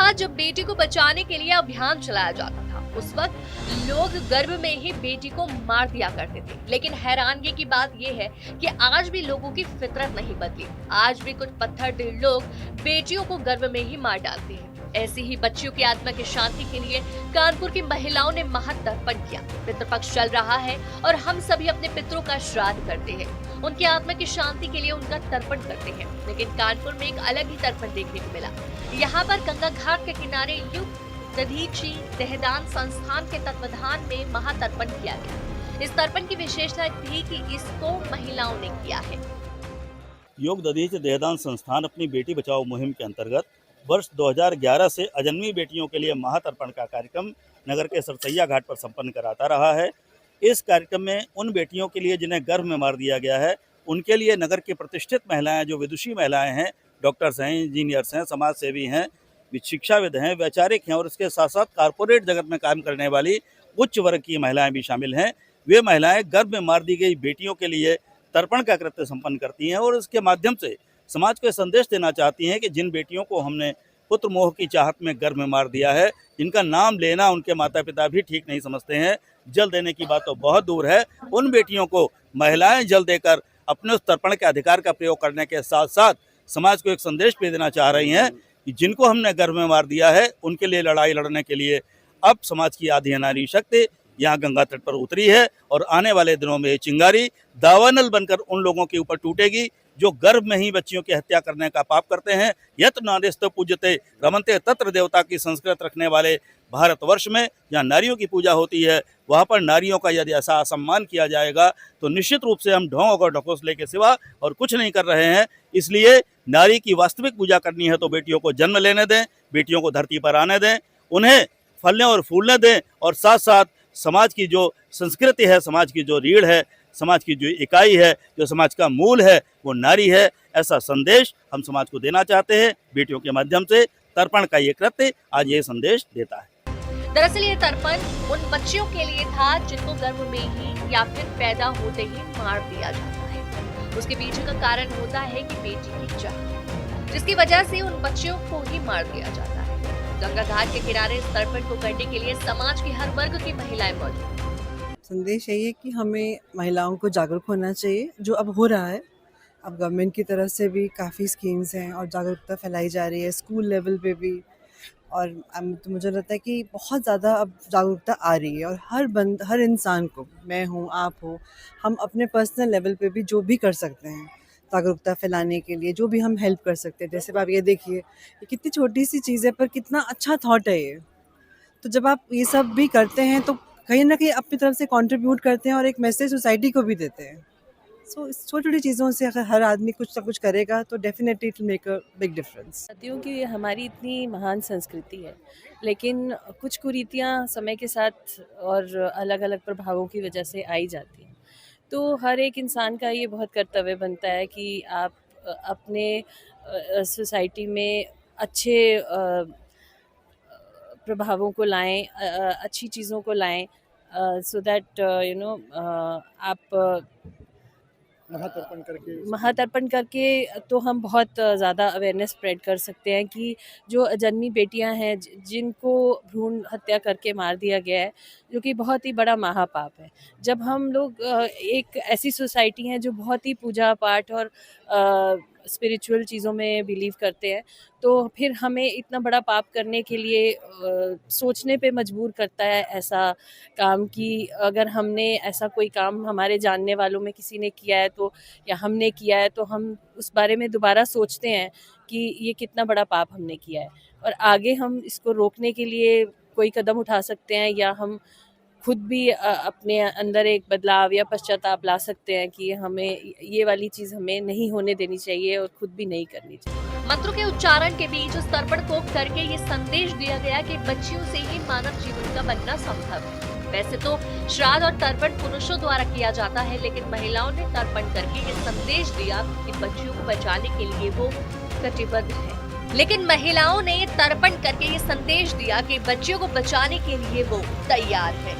था जब बेटी को बचाने के लिए अभियान चलाया जाता था। उस वक्त लोग गर्भ में ही बेटी को मार दिया करते थे, लेकिन हैरानगी की बात यह है कि आज भी लोगों की फितरत नहीं बदली। आज भी कुछ पत्थरदिल लोग बेटियों को गर्भ में ही मार डालते हैं। ऐसी ही बच्चियों की आत्मा की शांति के लिए कानपुर की महिलाओं ने महातर्पण किया। पितृपक्ष चल रहा है और हम सभी अपने पितरों का श्राद्ध करते हैं, उनकी आत्मा की शांति के लिए उनका तर्पण करते हैं। लेकिन कानपुर में एक अलग ही तर्पण देखने को मिला। यहाँ पर गंगा घाट के किनारे युग दधीची देहदान संस्थान के तत्वाधान में महातर्पण किया गया। इस तर्पण की विशेषता थी कि इसको महिलाओं ने किया है। योग दधीची देहदान संस्थान अपनी बेटी बचाओ मुहिम के अंतर्गत वर्ष 2011 से अजन्मी बेटियों के लिए महातर्पण का कार्यक्रम नगर के सरसैया घाट पर संपन्न कराता रहा है। इस कार्यक्रम में उन बेटियों के लिए जिन्हें गर्भ में मार दिया गया है, उनके लिए नगर की प्रतिष्ठित महिलाएं, जो विदुषी महिलाएं हैं, डॉक्टर्स हैं, इंजीनियर्स हैं, समाज सेवी हैं, शिक्षाविद हैं, वैचारिक हैं और इसके साथ साथ कारपोरेट जगत में काम करने वाली उच्च वर्ग की महिलाएं भी शामिल हैं। वे महिलाएं गर्भ में मार दी गई बेटियों के लिए तर्पण का कृत्य संपन्न करती हैं और इसके माध्यम से समाज को संदेश देना चाहती हैं कि जिन बेटियों को हमने पुत्र मोह की चाहत में गर्भ में मार दिया है, जिनका नाम लेना उनके माता पिता भी ठीक नहीं समझते हैं, जल देने की बात तो बहुत दूर है, उन बेटियों को महिलाएं जल देकर अपने उस तर्पण के अधिकार का प्रयोग करने के साथ साथ समाज को एक संदेश भी देना चाह रही हैं कि जिनको हमने गर्भ में मार दिया है, उनके लिए लड़ाई लड़ने के लिए अब समाज की आधी नारी शक्ति यहाँ गंगा तट पर उतरी है और आने वाले दिनों में ये चिंगारी दावानल बनकर उन लोगों के ऊपर टूटेगी जो गर्भ में ही बच्चियों की हत्या करने का पाप करते हैं। यत्र नारीस्तव पूज्यते रमन्ते तत्र देवता की संस्कृत रखने वाले भारतवर्ष में जहाँ नारियों की पूजा होती है, वहाँ पर नारियों का यदि ऐसा असम्मान किया जाएगा तो निश्चित रूप से हम ढोंग और ढकोसले के सिवा और कुछ नहीं कर रहे हैं। इसलिए नारी की वास्तविक पूजा करनी है तो बेटियों को जन्म लेने दें, बेटियों को धरती पर आने दें, उन्हें फलने और फूलने दें और साथ साथ समाज की जो संस्कृति है, समाज की जो रीढ़ है, समाज की जो इकाई है, जो समाज का मूल है, वो नारी है। ऐसा संदेश हम समाज को देना चाहते हैं। बेटियों के माध्यम से तर्पण का ये कृत्य आज ये संदेश देता है। दरअसल ये तर्पण उन बच्चियों के लिए था जिनको गर्भ में ही या फिर पैदा होते ही मार दिया जाता है। उसके पीछे का कारण होता है कि बेटी की चाह, जिसकी वजह से उन बच्चियों को ही मार दिया जाता है। गंगा घाट के किनारे इस तर्पण को करने के लिए समाज की हर वर्ग की महिलाएं मौजूद। संदेश यही है कि हमें महिलाओं को जागरूक होना चाहिए, जो अब हो रहा है। अब गवर्नमेंट की तरफ से भी काफ़ी स्कीम्स हैं और जागरूकता फैलाई जा रही है स्कूल लेवल पे भी, और तो मुझे लगता है कि बहुत ज़्यादा अब जागरूकता आ रही है और हर इंसान को, मैं हूँ, आप हो, हम अपने पर्सनल लेवल पे भी जो भी कर सकते हैं जागरूकता फैलाने के लिए, जो भी हम हेल्प कर सकते हैं। जैसे आप ये देखिए, ये कितनी छोटी सी चीज़ है पर कितना अच्छा थॉट है ये। तो जब आप ये सब भी करते हैं तो कहीं ना कहीं अपनी तरफ से कंट्रीब्यूट करते हैं और एक मैसेज सोसाइटी को भी देते हैं। सो इस छोटी छोटी चीज़ों से अगर हर आदमी कुछ ना कुछ करेगा तो definitely it will make a big difference. शादियों की हमारी इतनी महान संस्कृति है, लेकिन कुछ कुरीतियाँ समय के साथ और अलग अलग प्रभावों की वजह से आई जाती हैं। तो हर एक इंसान का ये बहुत कर्तव्य बनता है कि आप अपने सोसाइटी में अच्छे प्रभावों को लाएं, अच्छी चीज़ों को लाएं, सो दैट आप महातर्पण करके तो हम बहुत ज़्यादा अवेयरनेस स्प्रेड कर सकते हैं कि जो अजन्मी बेटियां हैं जिनको भ्रूण हत्या करके मार दिया गया है, जो कि बहुत ही बड़ा महापाप है। जब हम लोग एक ऐसी सोसाइटी हैं जो बहुत ही पूजा पाठ और स्पिरिचुअल चीज़ों में बिलीव करते हैं, तो फिर हमें इतना बड़ा पाप करने के लिए सोचने पे मजबूर करता है ऐसा काम कि अगर हमने ऐसा कोई काम हमारे जानने वालों में किसी ने किया है तो, या हमने किया है तो हम उस बारे में दोबारा सोचते हैं कि ये कितना बड़ा पाप हमने किया है और आगे हम इसको रोकने के लिए कोई कदम उठा सकते हैं या हम खुद भी अपने अंदर एक बदलाव या पश्चाताप ला सकते हैं कि हमें ये वाली चीज़ हमें नहीं होने देनी चाहिए और खुद भी नहीं करनी चाहिए। मंत्रों के उच्चारण के बीच उस तर्पण को करके ये संदेश दिया गया कि बच्चियों से ही मानव जीवन का बनना संभव है। वैसे तो श्राद्ध और तर्पण पुरुषों द्वारा किया जाता है, लेकिन महिलाओं ने तर्पण करके ये संदेश दिया कि बच्चियों को बचाने के लिए वो कटिबद्ध है। लेकिन महिलाओं ने तर्पण करके ये संदेश दिया कि बच्चियों को बचाने के लिए वो तैयार है।